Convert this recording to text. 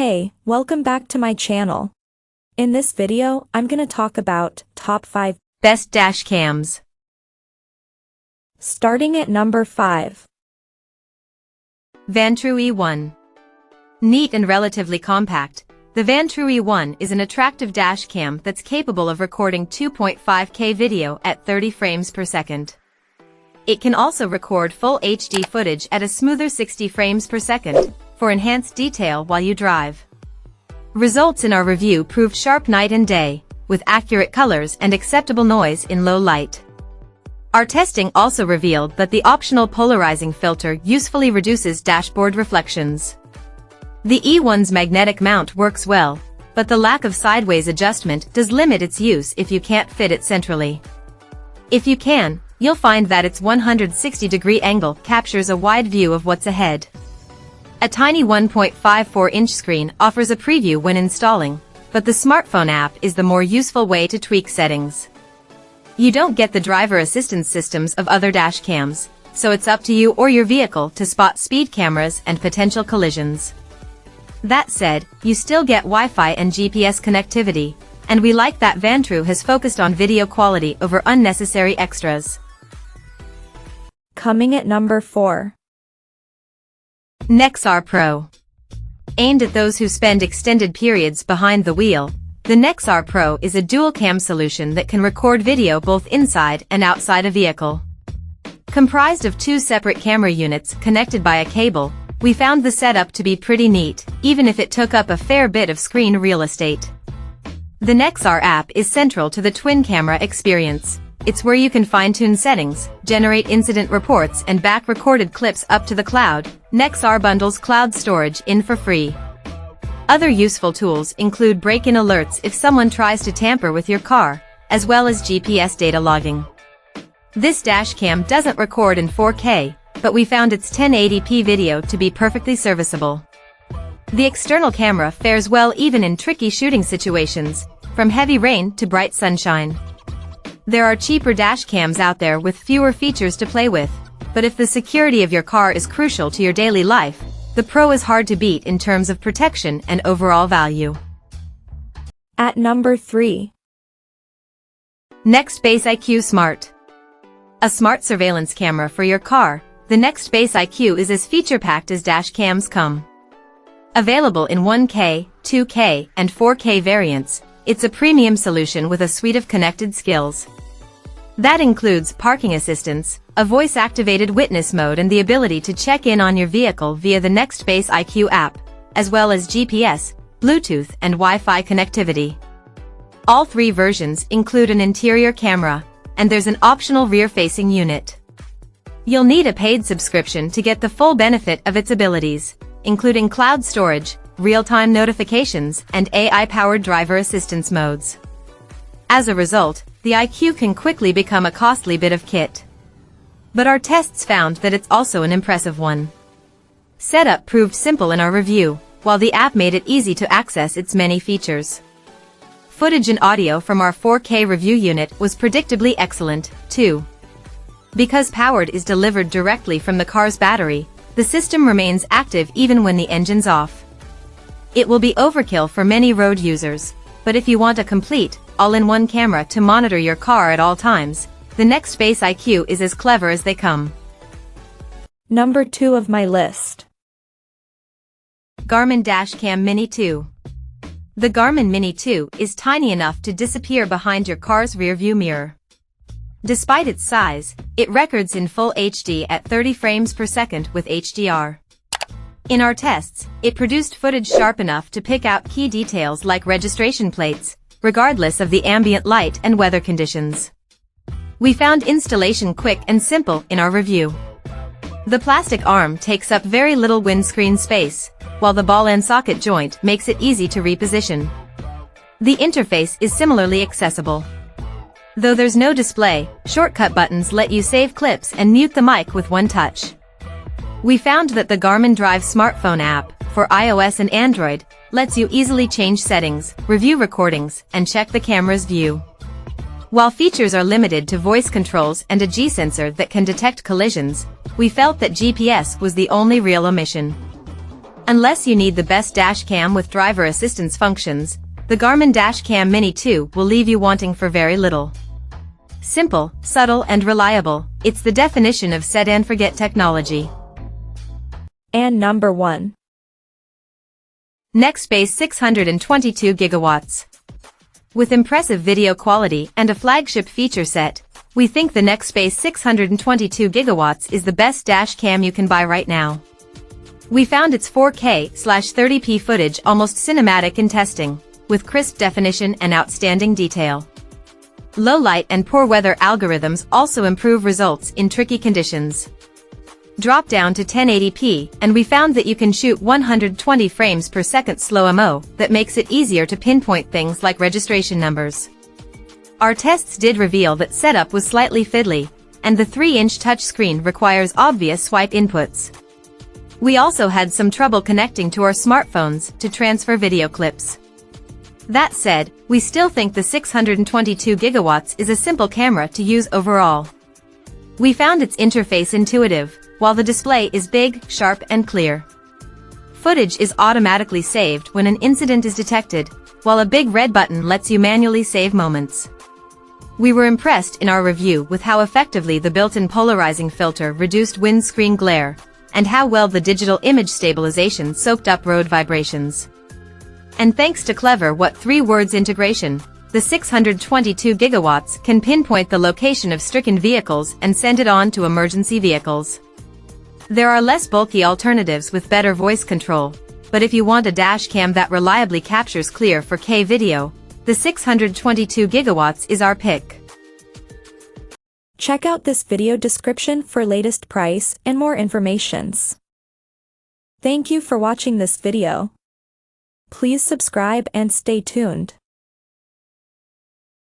Hey, welcome back to my channel. In this video, I'm gonna talk about top 5 best dash cams. Starting at number 5. Vantrue E1. Neat and relatively compact, the Vantrue E1 is an attractive dash cam that's capable of recording 2.5K video at 30 frames per second. It can also record full HD footage at a smoother 60 frames per second, for enhanced detail while you drive. Results in our review proved sharp night and day, with accurate colors and acceptable noise in low light. Our testing also revealed that the optional polarizing filter usefully reduces dashboard reflections. The E1's magnetic mount works well, but the lack of sideways adjustment does limit its use if you can't fit it centrally. If you can, you'll find that its 160-degree angle captures a wide view of what's ahead. A tiny 1.54-inch screen offers a preview when installing, but the smartphone app is the more useful way to tweak settings. You don't get the driver assistance systems of other dash cams, so it's up to you or your vehicle to spot speed cameras and potential collisions. That said, you still get Wi-Fi and GPS connectivity, and we like that Vantrue has focused on video quality over unnecessary extras. Coming at number 4. Nexar Pro. Aimed at those who spend extended periods behind the wheel, the Nexar Pro is a dual-cam solution that can record video both inside and outside a vehicle. Comprised of 2 separate camera units connected by a cable, we found the setup to be pretty neat, even if it took up a fair bit of screen real estate. The Nexar app is central to the twin camera experience. It's where you can fine-tune settings, generate incident reports and back recorded clips up to the cloud. Nexar bundles cloud storage in for free. Other useful tools include break-in alerts if someone tries to tamper with your car, as well as GPS data logging. This dash cam doesn't record in 4K, but we found its 1080p video to be perfectly serviceable. The external camera fares well even in tricky shooting situations, from heavy rain to bright sunshine. There are cheaper dash cams out there with fewer features to play with, but if the security of your car is crucial to your daily life, the Pro is hard to beat in terms of protection and overall value. At number 3. Nextbase IQ Smart. A smart surveillance camera for your car, the Nextbase IQ is as feature-packed as dash cams come. Available in 1K, 2K, and 4K variants, it's a premium solution with a suite of connected skills. That includes parking assistance, a voice-activated witness mode and the ability to check in on your vehicle via the Nextbase IQ app, as well as GPS, Bluetooth and Wi-Fi connectivity. All 3 versions include an interior camera, and there's an optional rear-facing unit. You'll need a paid subscription to get the full benefit of its abilities, including cloud storage, real-time notifications, and AI-powered driver assistance modes. As a result, the IQ can quickly become a costly bit of kit. But our tests found that it's also an impressive one. Setup proved simple in our review, while the app made it easy to access its many features. Footage and audio from our 4K review unit was predictably excellent, too. Because power is delivered directly from the car's battery, the system remains active even when the engine's off. It will be overkill for many road users, but if you want a complete, all-in-one camera to monitor your car at all times, the Nextbase IQ is as clever as they come. Number 2 of my list. Garmin Dashcam Mini 2. The Garmin Mini 2 is tiny enough to disappear behind your car's rearview mirror. Despite its size, it records in full HD at 30 frames per second with HDR. In our tests, it produced footage sharp enough to pick out key details like registration plates, regardless of the ambient light and weather conditions. We found installation quick and simple in our review. The plastic arm takes up very little windscreen space, while the ball and socket joint makes it easy to reposition. The interface is similarly accessible. Though there's no display, shortcut buttons let you save clips and mute the mic with one touch. We found that the Garmin Drive smartphone app, for iOS and Android, lets you easily change settings, review recordings, and check the camera's view. While features are limited to voice controls and a G-sensor that can detect collisions, we felt that GPS was the only real omission. Unless you need the best dash cam with driver assistance functions, the Garmin Dashcam Mini 2 will leave you wanting for very little. Simple, subtle and reliable, it's the definition of set and forget technology. And number 1. Nextbase 622 gigawatts. With impressive video quality and a flagship feature set, we think the Nextbase 622 gigawatts is the best dash cam you can buy right now. We found its 4K/30p footage almost cinematic in testing, with crisp definition and outstanding detail. Low light and poor weather algorithms also improve results in tricky conditions. Drop down to 1080p and we found that you can shoot 120 frames per second slow-mo that makes it easier to pinpoint things like registration numbers. Our tests did reveal that setup was slightly fiddly, and the 3-inch touchscreen requires obvious swipe inputs. We also had some trouble connecting to our smartphones to transfer video clips. That said, we still think the 622 gigawatts is a simple camera to use overall. We found its interface intuitive, while the display is big, sharp and clear. Footage is automatically saved when an incident is detected, while a big red button lets you manually save moments. We were impressed in our review with how effectively the built-in polarizing filter reduced windscreen glare, and how well the digital image stabilization soaked up road vibrations. And thanks to clever 3-words integration, the 622 gigawatts can pinpoint the location of stricken vehicles and send it on to emergency vehicles. There are less bulky alternatives with better voice control, but if you want a dash cam that reliably captures clear 4K video, the 622 gigawatts is our pick. Check out this video description for latest price and more informations. Thank you for watching this video. Please subscribe and stay tuned.